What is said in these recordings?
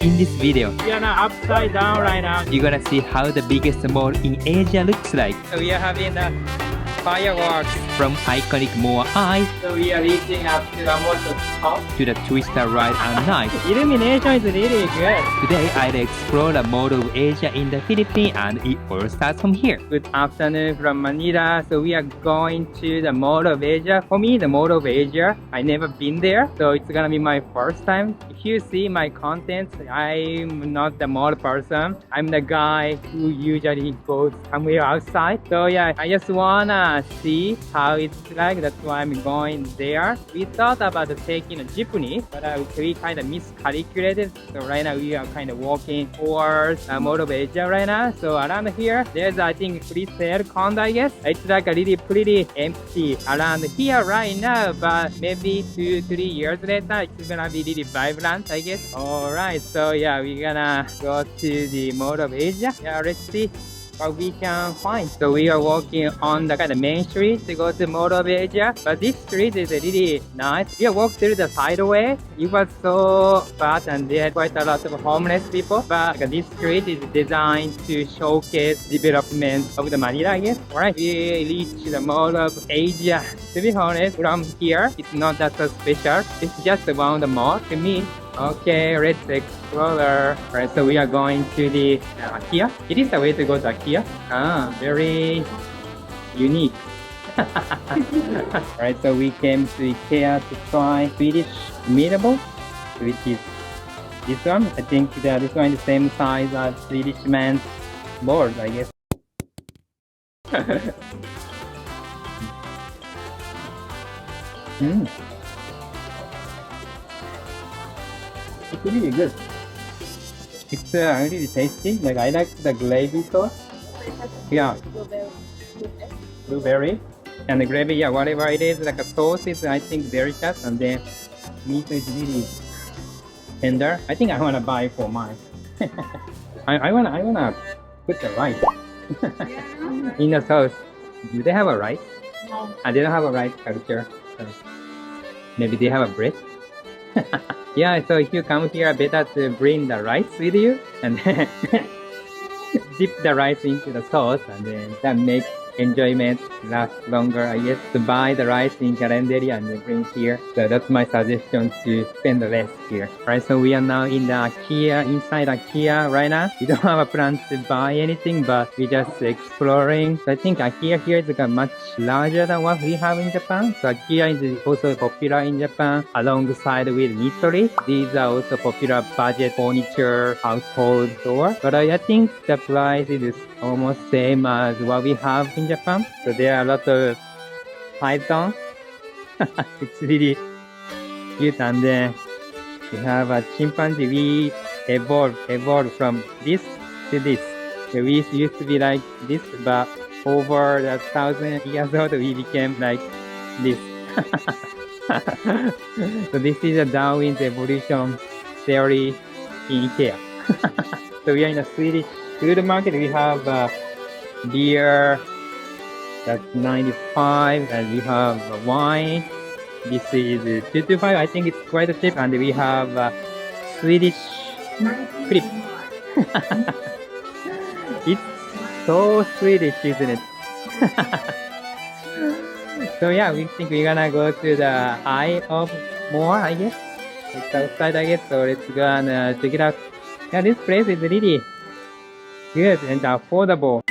In this video, We are now upside down right now. you're gonna see how the biggest mall in Asia looks like. So we are having the fireworks. From iconic MOA Eye So we are reaching up to the most top. to the twister ride at night. Illumination is really good. Today, I'll explore the Mall of Asia in the Philippines, and it all starts from here. Good afternoon from Manila. So we are going to the Mall of Asia. For me, the Mall of Asia, I never been there. So it's gonna be my first time. If you see my content, I'm not the mall person. I'm the guy who usually goes somewhere outside. So yeah, I just wanna see how it's like. That's why I'm going there. We thought about taking a jeepney, but we kind of miscalculated. So right now we are kind of walking towards Mall of Asia right now. So around here, there's I think pre-sale condo, I guess. It's like a really pretty empty around here right now, but maybe 2-3 years later, it's gonna be really vibrant, I guess. Alright, so yeah, we're gonna go to the Mall of Asia. Yeah, let's see what we can find. So we are walking on the kind of main street to go to Mall of Asia, but this street is really nice. We walked through the sideway. It was so bad and there had quite a lot of homeless people, but this street is designed to showcase development of the Manila, I guess. Alright, we reached the Mall of Asia. To be honest, from here, it's not that so special. It's just around the mall to me. Okay, let's explore. Right, so we are going to the IKEA. It is the way to go to IKEA. Ah, very unique. Right, so we came to IKEA to try Swedish meatball, which is this one. I think that this one is the same size as Swedish man's board, I guess. Mm. It's really good. It's really tasty. Like I like the gravy sauce. Yeah, blueberry and the gravy. Yeah, whatever it is, like a sauce is I think delicious, and then meat is really tender. I think I wanna buy for mine. I wanna put the rice in the sauce. Do they have a rice? No. They don't have a rice culture. So maybe they have a bread. Yeah, so if you come here, better to bring the rice with you and then dip the rice into the sauce, and then that makes enjoyment last longer, I guess. To buy the rice in Calendaria and then bring here. So that's my suggestion, to spend less here. Alright, so we are now in the IKEA, inside IKEA right now. We don't have a plan to buy anything, but we're just exploring. So I think IKEA here is like much larger than what we have in Japan. So IKEA is also popular in Japan alongside with Nitori. These are also popular budget furniture household store. But I think the price is almost same as what we have in Japan. So there are a lot of python. It's really cute. And then we have a chimpanzee. We evolved from this to this. So we used to be like this, but over 1,000 years old we became like this. So this is a Darwin's evolution theory in IKEA. So we are in a Swedish food market. We have beer, that's 95, and we have wine. This is 225. I think it's quite cheap, and we have Swedish flip. It's so Swedish, isn't it? So yeah, we think we're gonna go to the Eye of More, I guess. It's outside, I guess. So let's go and check it out. Yeah, this place is really good and affordable.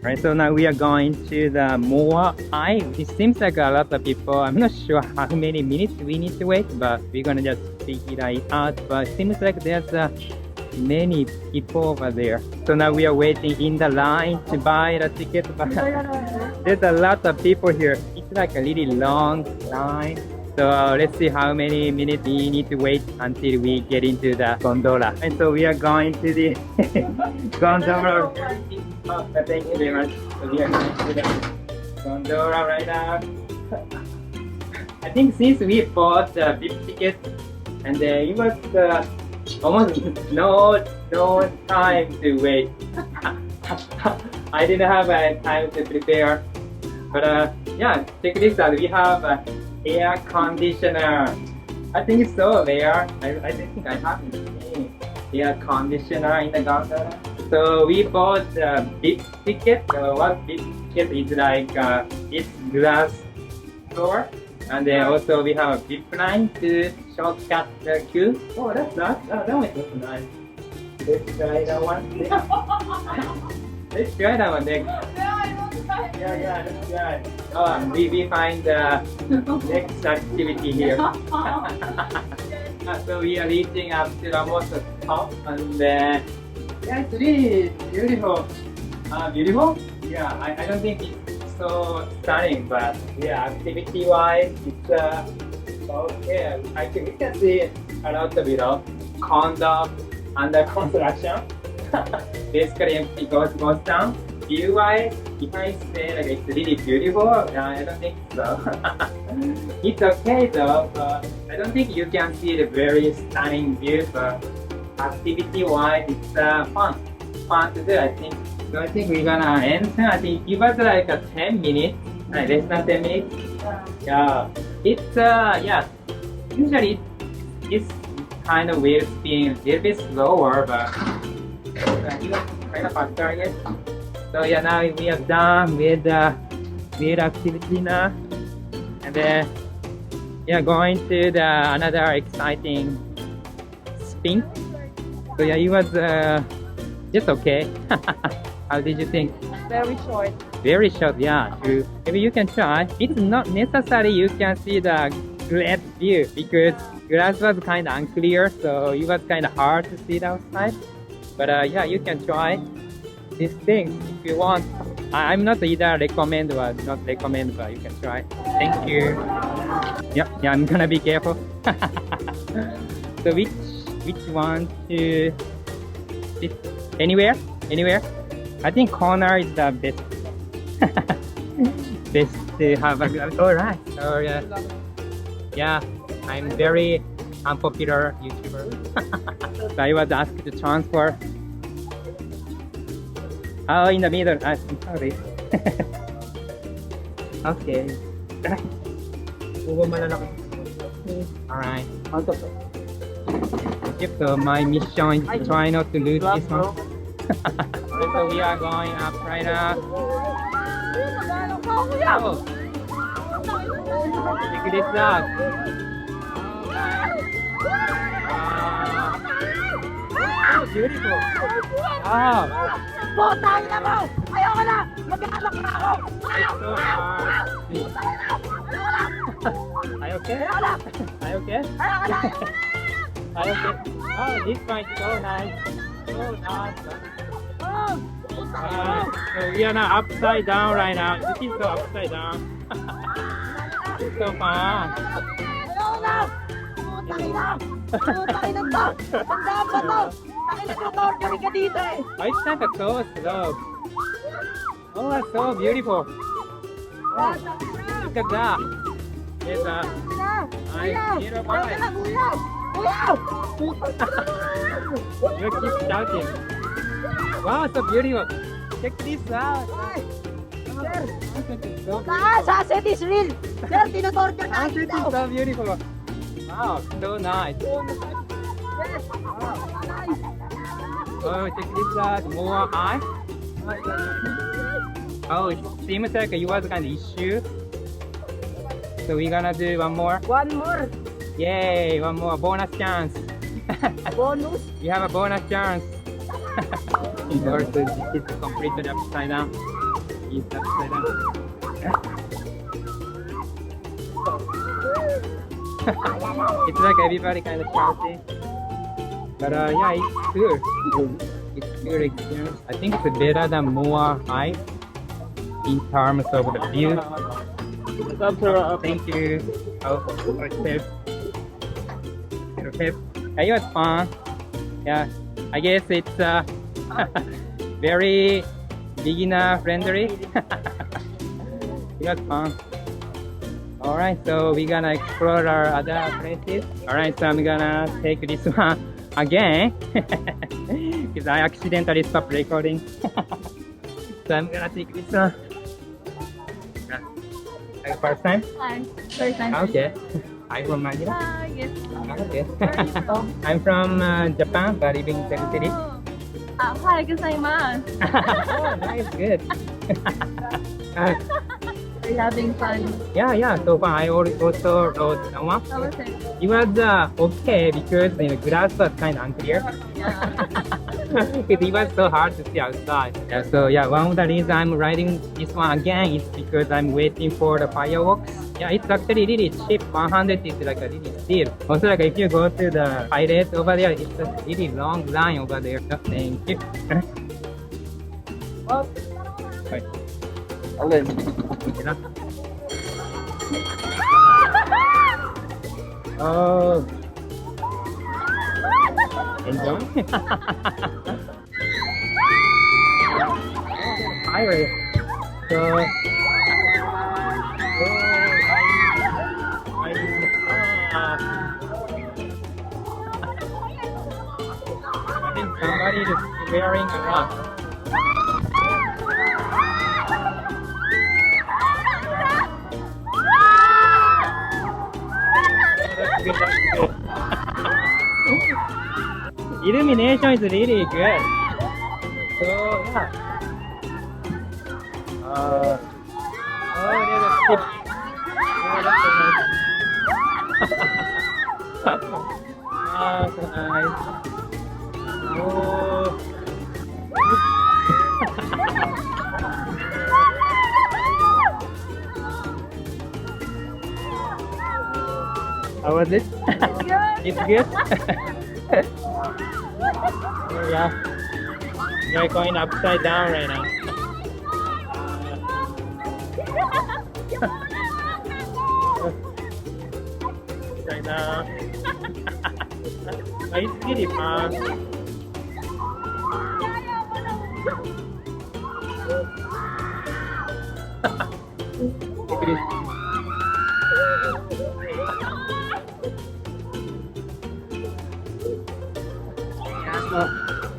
Right, so now we are going to the MOA Eye. It seems like a lot of people. I'm not sure how many minutes we need to wait, but we're gonna just figure it out. But it seems like there's many people over there. So now we are waiting in the line to buy the ticket. But there's a lot of people here. It's like a really long line. So let's see how many minutes we need to wait until we get into the gondola. And so we are going to the gondola. Oh, thank you very much. So we are going to the gondola right now. I think since we bought the VIP ticket, and it was almost no time to wait. I didn't have time to prepare But yeah, check this out. We have air conditioner. I think it's so rare. I think I haven't seen air conditioner in the gondola. So we bought a big ticket. What big ticket is like this glass door. And then also we have a big line to shortcut the queue. Oh, that's nice. Oh, that one looks nice. Let's try that one. Let's try that one next. Yeah, that's right. Oh, we find the next activity here. So we are reaching up to almost the top, and then yeah, it's really beautiful. Beautiful? Yeah, I don't think it's so stunning, but yeah, activity-wise, it's okay. I think we can see a lot of condo under construction. Basically, it goes down. View-wise, if I say like it's really beautiful, I don't think so. It's okay though, but I don't think you can see the very stunning view. But activity-wise, it's fun to do. I think. So I think we're gonna end. I think give us like a 10 minutes, less than 10 minutes. Yeah, it's yeah. Usually it's kind of weird being a little bit slower, but kind of faster, I guess. So yeah, now we are done with the activity now, and then yeah, going to the another exciting spin. So yeah, it was just okay. How did you think? Very short. Very short, yeah, true. Maybe you can try. It's not necessary you can see the great view because grass was kind of unclear, so it was kind of hard to see the outside. But yeah, you can try these things if you want. I'm not either recommend or not recommend, but you can try. Thank you. Yeah, I'm gonna be careful. So which one to sit? Anywhere? I think corner is the best. Best to have a good. Alright. So yeah, I'm very unpopular YouTuber. So I was asked to transfer. Oh, in the middle. I'm sorry. Okay. Alright. So my mission is to try not to lose this one. So we are going up right now. Oh. Check this out. Oh, beautiful. Wow. Botay na mo! Ayoko na! Mag-aalak na ako! It's so hard. Are you okay? Are you okay? Are you okay? Oh, this one is so nice. So nice. So we are now upside down right now. This is so upside down. It's so fun. Ayoko na! Putay na! Putay na to! Tandaan ba to? Takin na nag-order ka dito eh! Oh, it's not so slow. Oh, that's so beautiful. Oh, look at that. It's a nice beautiful. You keep shouting. Wow, so beautiful. Check this out. Taas! Asset is real! Sir, tinatorture na This is so beautiful. Wow, so nice. Yes! Oh, check this out. MOA Eye. Oh, it seems like you was kind of issue. So we're gonna do one more. One more! Yay, one more bonus chance. Bonus! We have a bonus chance. In order to get it completed upside down. It's upside down. It's like everybody kind of shouting. But yeah, it's good. It's good experience. I think it's better than MOA Eye in terms of the view. Thank you. Oh, okay. Okay. It was fun. Yeah, I guess it's very beginner friendly. It was fun. Alright, so we're gonna explore our other places. Alright, so I'm gonna take this one again because I accidentally stopped recording. So I'm gonna take this one. First time? First time. Okay. I'm from Manila. Yes. Okay. I'm from Japan, but living in Pasay City. Hi, gozaimasu. Oh, nice, good. We're having fun. Yeah. So far, I also wrote one. How was it? It was okay because the glass was kind of unclear. It was so hard to see outside. Yeah, so one of the reasons I'm writing this one again is because I'm waiting for the fireworks. Yeah, it's actually really cheap. 100 is like a really steal. Also, like if you go to the pirate over there, it's a really long line over there. So, thank you. Right. Yeah. Oh. Enjoy. Pirate. So. I think somebody is wearing a mask. Illumination is really good. So yeah. Oh, there's a ship. Oh, that's so nice. So nice. Oh. How was it? It's good. Oh, yeah. You're going upside down right now. Upside down. It's really fun.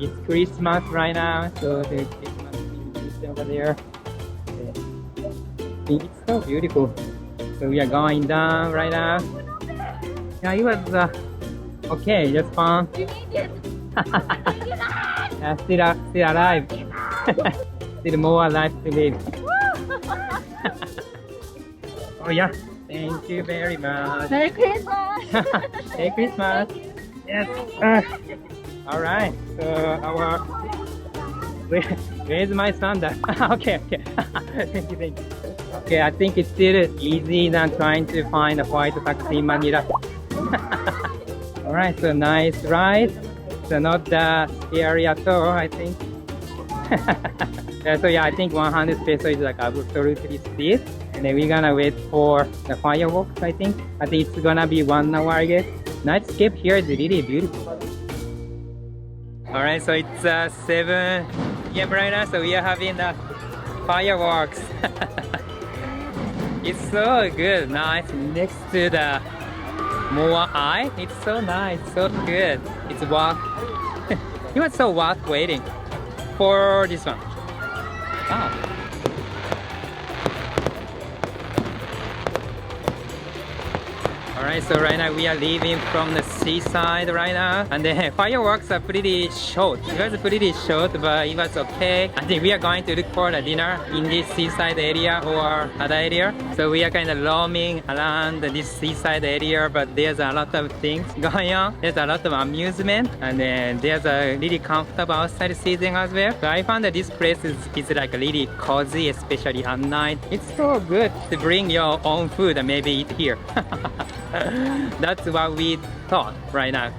It's Christmas right now, so the Christmas is over there. It's so beautiful. So we are going down right now. Yeah, it was okay, just fun. Still alive. Still more alive to live. Oh yeah, thank you very much. Merry Christmas! Merry Christmas. Yes. Alright, so where's my sandal? Okay. Thank you. Okay, I think it's still easy than trying to find a white taxi in Manila. Alright, so nice ride. So not that scary at all, I think. So I think 100 peso is like absolutely steep. And then we're gonna wait for the fireworks, I think. I think it's gonna be 1 hour, I guess. Nightscape here is really beautiful. Alright, so it's 7 p.m. right now, so we are having the fireworks. It's so good, nice, next to the MOA Eye. It's so nice, so good. It's worth, it was so worth waiting for this one. Wow. Alright, so right now we are leaving from the seaside right now, and the fireworks are pretty short. It was pretty short, but it was okay. I think we are going to look for the dinner in this seaside area or other area. So we are kind of roaming around this seaside area, but there's a lot of things going on. There's a lot of amusement, and then there's a really comfortable outside seating as well. So I found that this place is like really cozy, especially at night. It's so good to bring your own food and maybe eat here. That's what we thought right now.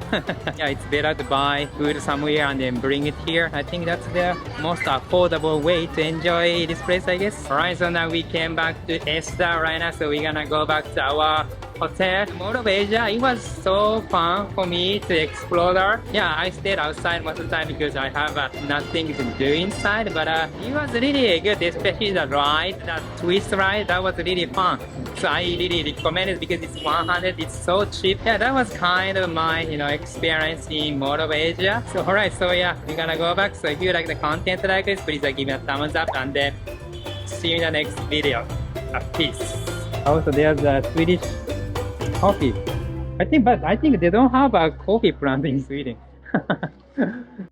Yeah, it's better to buy food somewhere and then bring it here. I think that's the most affordable way to enjoy this place, I guess. Alright, so now we came back to Esta right now, so we're gonna go back to our hotel. Mall of Asia, it was so fun for me to explore there. Yeah, I stayed outside most of the time because I have nothing to do inside, but it was really good, especially the ride, the twist ride, that was really fun. So I really recommend it because it's 100, it's so cheap. Yeah, that was kind of my, experience in Mall of Asia. So alright, so yeah, we're gonna go back. So if you like the content like this, please give me a thumbs up and then see you in the next video. Peace. Also, there's a Swedish coffee. I think they don't have a coffee plant in Sweden.